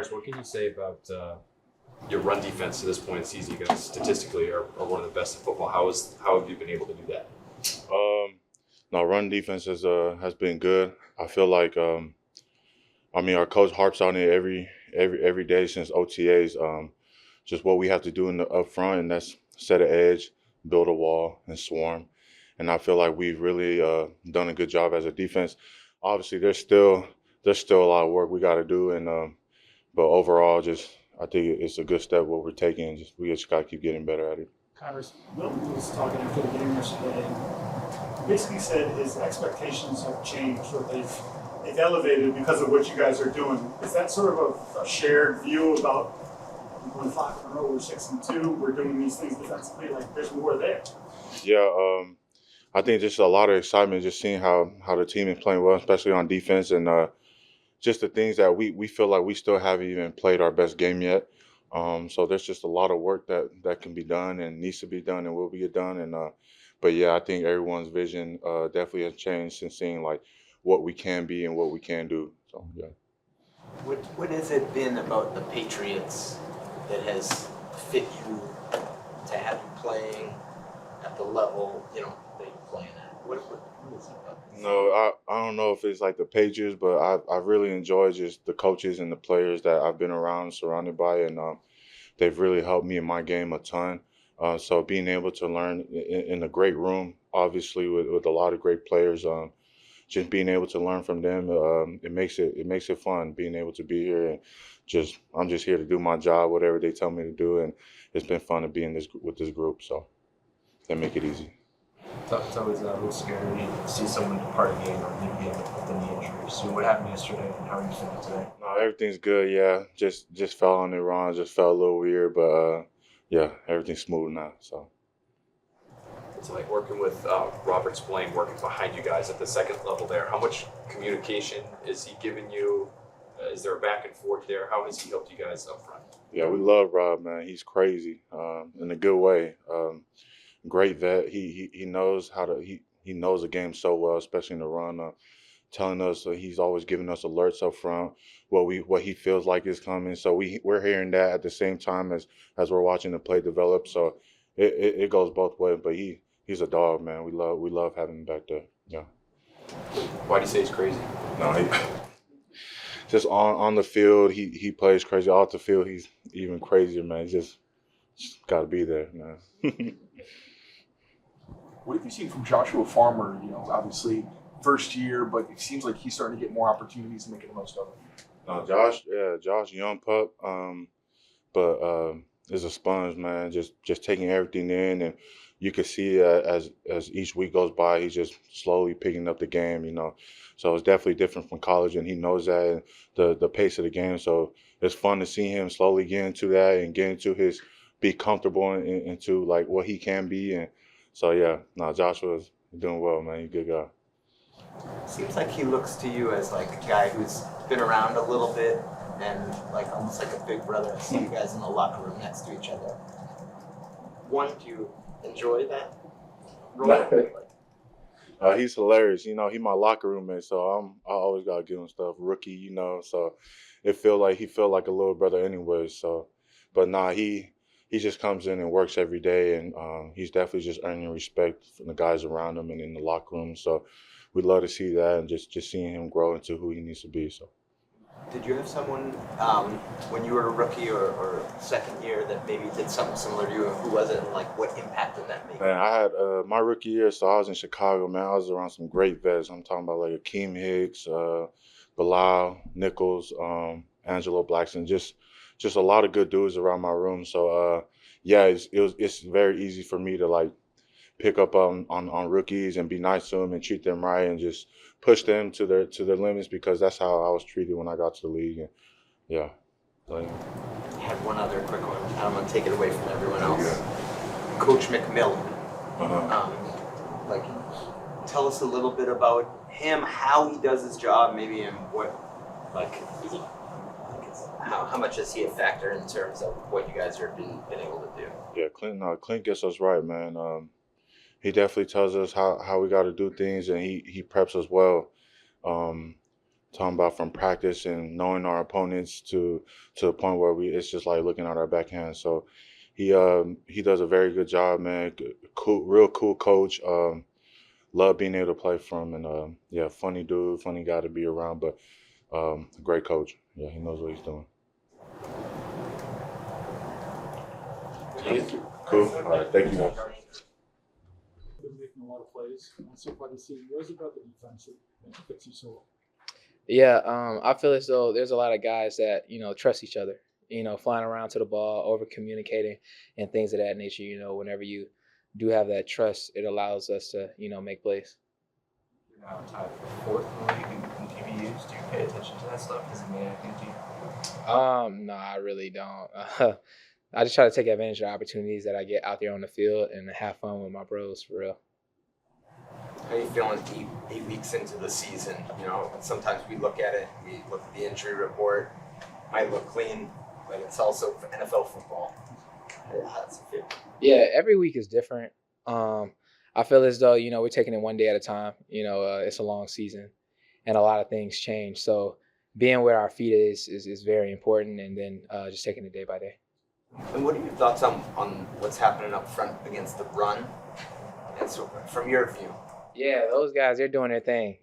Khyiris, what can you say about your run defense to this point in the season? You guys statistically are one of the best in football. How have you been able to do that? No, run defense has been good. I feel like our coach harps on it every day since OTAs. Just what we have to do in the up front, and that's set an edge, build a wall, and swarm. And I feel like we've really done a good job as a defense. Obviously, there's still a lot of work we got to do, and but overall, just I think it's a good step what we're taking. And we just got to keep getting better at it. Khyiris, Milton was talking after the game yesterday and basically said his expectations have changed, or they've elevated because of what you guys are doing. Is that sort of a shared view about we're 5-0, we're 6-2, we're doing these things defensively? Like there's more there. Yeah, I think just a lot of excitement just seeing how the team is playing well, especially on defense, and just the things that we feel like we still haven't even played our best game yet. So there's just a lot of work that can be done and needs to be done and will be done. And but yeah, I think everyone's vision definitely has changed since seeing like what we can be and what we can do. So yeah. What has it been about the Patriots that has fit you to have you playing at the level that you're playing at? What is it about? No, I don't know if it's like the Patriots, but I really enjoy just the coaches and the players that I've been around, surrounded by, and they've really helped me in my game a ton. So being able to learn in a great room, obviously with a lot of great players, just being able to learn from them, it makes it fun being able to be here and I'm just here to do my job, whatever they tell me to do, and it's been fun to be with this group. So they make it easy. It's always a little scary to see someone depart a game or leave a game with a knee injury. So what happened yesterday and how are you feeling today? No, everything's good. Yeah, just fell on it wrong. Just felt a little weird, but yeah, everything's smooth now. So. It's like working with Robert Spillane, working behind you guys at the second level there. How much communication is he giving you? Is there a back and forth there? How has he helped you guys up front? Yeah, we love Rob, man. He's crazy in a good way. Great vet. He knows he knows the game so well, especially in the run. Telling us he's always giving us alerts up front, what he feels like is coming. So we're hearing that at the same time as we're watching the play develop. So it goes both ways. But he's a dog, man. We love having him back there. Yeah. Why do you say he's crazy? No, just on the field he plays crazy. Off the field he's even crazier, man. Just got to be there, man. What have you seen from Joshua Farmer? Obviously first year, but it seems like he's starting to get more opportunities and making the most of it. Josh, young pup, but is a sponge, man. Just taking everything in, and you can see as each week goes by, he's just slowly picking up the game. So it's definitely different from college, and he knows that and the pace of the game. So it's fun to see him slowly get into that and get into be comfortable into like what he can be. And so yeah, no, Joshua's doing well, man. He's a good guy. Seems like he looks to you as like a guy who's been around a little bit and like almost like a big brother. I see you guys in the locker room next to each other. Do you enjoy that role? He's hilarious. He's my locker roommate, so I always gotta give him stuff. Rookie, so he feel like a little brother anyway. So, but nah, he just comes in and works every day, and he's definitely just earning respect from the guys around him and in the locker room. So we love to see that and just seeing him grow into who he needs to be. So. Did you have someone when you were a rookie or second year that maybe did something similar to you? And who was it? And like, what impact did that make? Man, I had my rookie year, so I was in Chicago. Man, I was around some great vets. I'm talking about like Akeem Hicks, Bilal Nichols, Angelo Blackson. Just a lot of good dudes around my room. So yeah, it's very easy for me to like pick up on rookies and be nice to them and treat them right and just push them to their limits, because that's how I was treated when I got to the league. And yeah. I had one other quick one. I don't want to take it away from everyone else. Coach McMillan. Tell us a little bit about him, how he does his job, maybe, and how much does he a factor in terms of what you guys have been able to do? Yeah, Clint gets us right, man. He definitely tells us how we got to do things, and he preps us well. talking about from practice and knowing our opponents to the point where it's just like looking at our backhand. So he does a very good job, man. Cool, real cool coach. Love being able to play from, and yeah, funny dude, funny guy to be around, but great coach. Yeah, he knows what he's doing. Cool. All right, thank you, guys. Been making a lot of plays so far this season. What is it about the defense that fits you so well? Yeah, I feel as though there's a lot of guys that, trust each other, flying around to the ball, over communicating and things of that nature. Whenever you do have that trust, it allows us to, make plays. You're now tied for fourth in the league in TVUs. Do you pay attention to that stuff? Does it mean anything to you? No, I really don't. I just try to take advantage of the opportunities that I get out there on the field and have fun with my bros, for real. How are you feeling 8 weeks into the season? Sometimes we look at it, we look at the injury report, might look clean, but it's also NFL football. How does it feel? Yeah, every week is different. I feel as though, we're taking it one day at a time. It's a long season and a lot of things change. So being where our feet is very important, and then just taking it day by day. And what are your thoughts on what's happening up front against the run? And so from your view. Yeah, those guys, they're doing their thing,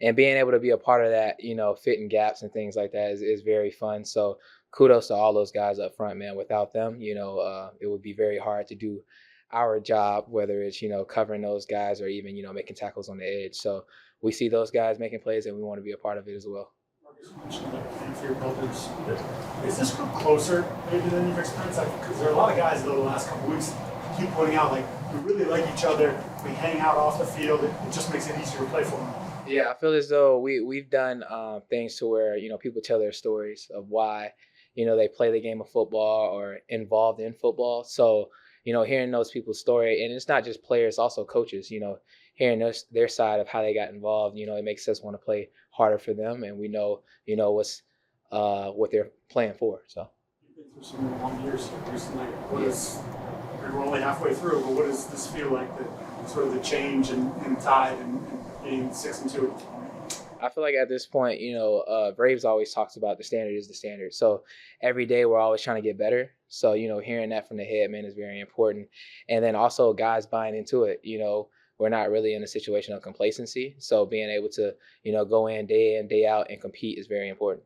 and being able to be a part of that, fitting gaps and things like that is very fun. So kudos to all those guys up front, man. Without them, it would be very hard to do our job, whether it's, covering those guys or even, making tackles on the edge. So we see those guys making plays and we want to be a part of it as well. Marcus mentioned that for your builders. Is this group closer maybe than you've experienced? Because there are a lot of guys that over the last couple of weeks keep pointing out, we really like each other. We hang out off the field. It just makes it easier to play for them. Yeah, I feel as though we've done things to where, people tell their stories of why, they play the game of football or involved in football. So, hearing those people's story, and it's not just players, also coaches, hearing their side of how they got involved, it makes us want to play harder for them. And we know, what they're playing for. So. You've been through some long years here recently. We're only halfway through, but what does this feel like, sort of the change in tide and being 6-2? I feel like at this point, Braves always talks about the standard is the standard. So every day we're always trying to get better. So, hearing that from the head man is very important. And then also guys buying into it, we're not really in a situation of complacency. So being able to, go in, day out and compete is very important.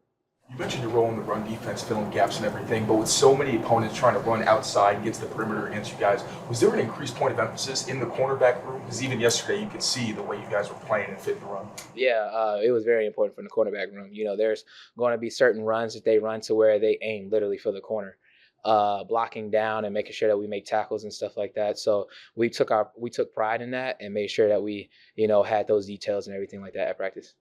You mentioned your role in the run defense, filling gaps and everything, but with so many opponents trying to run outside against the perimeter against you guys, was there an increased point of emphasis in the cornerback room? Because even yesterday, you could see the way you guys were playing and fitting the run. Yeah, it was very important from the cornerback room. There's going to be certain runs that they run to where they aim literally for the corner, blocking down and making sure that we make tackles and stuff like that. So we took pride in that and made sure that we, had those details and everything like that at practice.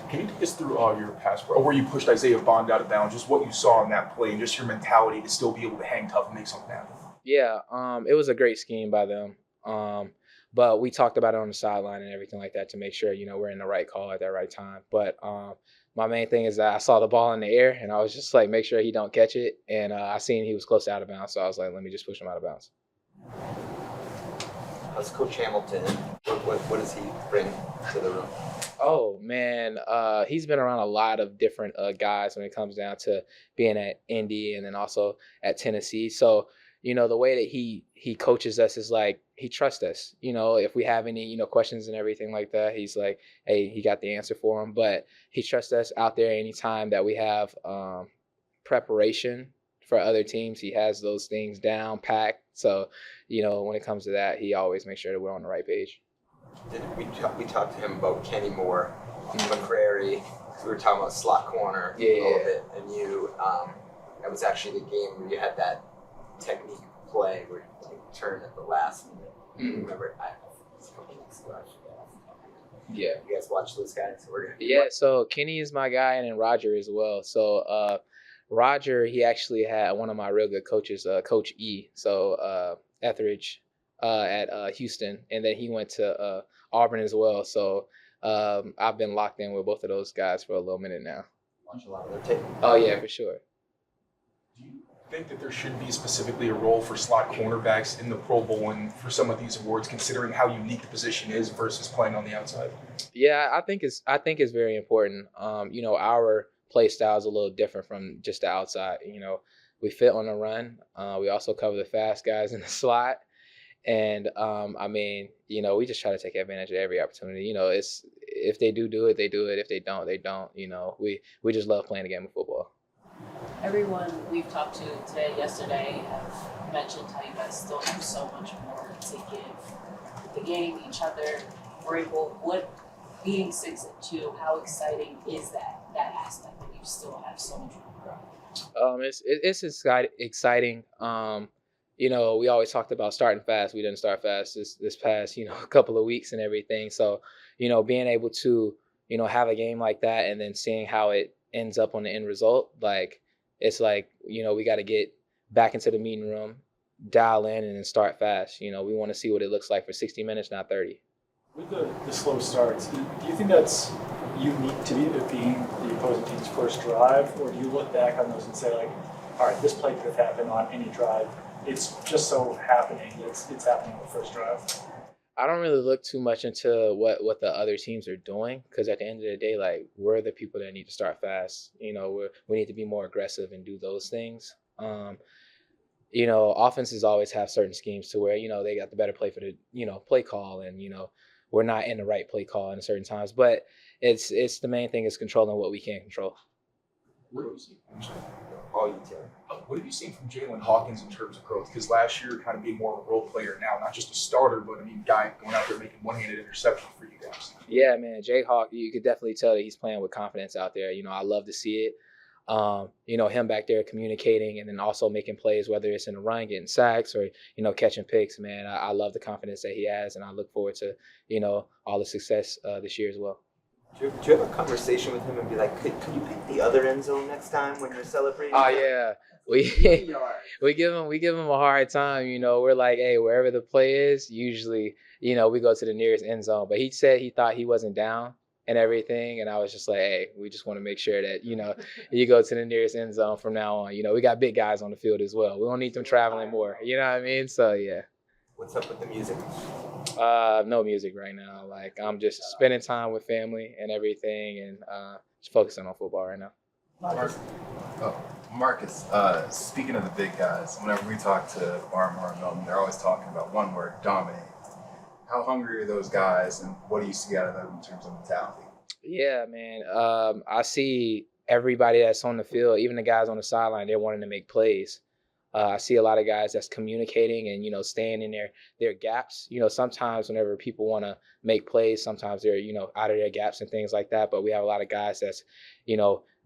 Can you take us through your pass, or where you pushed Isaiah Bond out of bounds, just what you saw in that play and just your mentality to still be able to hang tough and make something happen? Yeah, it was a great scheme by them. But we talked about it on the sideline and everything like that to make sure, we're in the right call at that right time. But my main thing is that I saw the ball in the air and I was just like, make sure he don't catch it. And I seen he was close to out of bounds. So I was like, let me just push him out of bounds. How's Coach Hamilton? What does he bring to the room? Oh, man, he's been around a lot of different guys when it comes down to being at Indy and then also at Tennessee. So, the way that he coaches us is like he trusts us. If we have any, questions and everything like that, he's like, hey, he got the answer for him. But he trusts us out there anytime that we have preparation for other teams. He has those things down packed. So, when it comes to that, he always makes sure that we're on the right page. We talked to him about Kenny Moore, McCrary. We were talking about slot corner a little bit, and that was actually the game where you had that technique play where you turn at the last minute. Remember, it's a couple weeks ago. Yeah. You guys watch those guys? Yeah. So Kenny is my guy, and then Roger as well. So Roger, he actually had one of my real good coaches, Coach E. So Etheridge. At Houston, and then he went to Auburn as well. So I've been locked in with both of those guys for a little minute now. Watch a lot of their tape. Oh yeah, for sure. Do you think that there should be specifically a role for slot cornerbacks in the Pro Bowl and for some of these awards, considering how unique the position is versus playing on the outside? Yeah, I think it's very important. Our play style is a little different from just the outside. We fit on the run. We also cover the fast guys in the slot. And we just try to take advantage of every opportunity. It's if they do it, they do it. If they don't, they don't. We just love playing the game of football. Everyone we've talked to today, yesterday, have mentioned how you guys still have so much more to give the game, each other. We're able, being 6-2, how exciting is that aspect that you still have so much more to grow? It's exciting. We always talked about starting fast. We didn't start fast this past, couple of weeks and everything. So, being able to, have a game like that and then seeing how it ends up on the end result, it's we got to get back into the meeting room, dial in, and then start fast. We want to see what it looks like for 60 minutes, not 30. With the slow starts, do you think that's unique to it being the opposing team's first drive, or do you look back on those and say, all right, this play could have happened on any drive? It's just so happening. It's happening on the first drive. I don't really look too much into what the other teams are doing, because at the end of the day, we're the people that need to start fast. We need to be more aggressive and do those things. Offenses always have certain schemes to where they got the better play for the play call, and we're not in the right play call in certain times. But it's the main thing is controlling what we can control. What have you seen? Taylor. What have you seen from Jalen Hawkins in terms of growth? Because last year, kind of being more of a role player now, not just a starter, but guy going out there making one-handed interception for you guys. Yeah, man, Jay Hawk, you could definitely tell that he's playing with confidence out there. I love to see it. Him back there communicating and then also making plays, whether it's in the run, getting sacks, or catching picks. Man, I love the confidence that he has, and I look forward to all the success this year as well. Do you have a conversation with him and be like, could you pick the other end zone next time when you're celebrating? Oh yeah, we give him a hard time. We're like, hey, wherever the play is, usually we go to the nearest end zone. But he said he thought he wasn't down and everything, and I was just like, hey, we just want to make sure that you go to the nearest end zone from now on. We got big guys on the field as well. We don't need them traveling more. You know what I mean? So yeah. What's up with the music? No music right now. I'm just spending time with family and everything, and just focusing on football right now. Marcus, speaking of the big guys, whenever we talk to Barmore and Milton, they're always talking about one word, dominate. How hungry are those guys, and what do you see out of them in terms of mentality? Yeah, man. I see everybody that's on the field, even the guys on the sideline, they're wanting to make plays. I see a lot of guys that's communicating and, staying in their gaps. Sometimes whenever people want to make plays, sometimes they're, out of their gaps and things like that. But we have a lot of guys that's,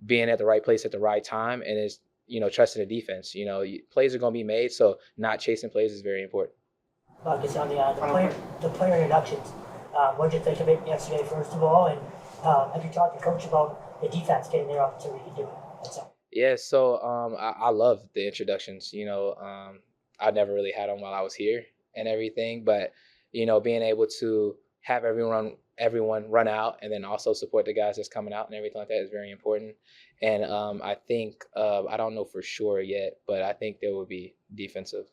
being at the right place at the right time, and is, trusting the defense. Plays are going to be made, so not chasing plays is very important. Marcus, on the player introductions, what did you think of it yesterday, first of all? And have you talked to coach about the defense getting their opportunity to do it? That's all. Yeah, so I love the introductions. I never really had them while I was here and everything, but being able to have everyone run out and then also support the guys that's coming out and everything like that is very important. And I think I don't know for sure yet, but I think there will be defensive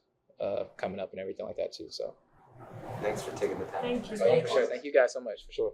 coming up and everything like that too. So Thanks for taking the time. Thank you. for sure. Thank you guys so much for sure.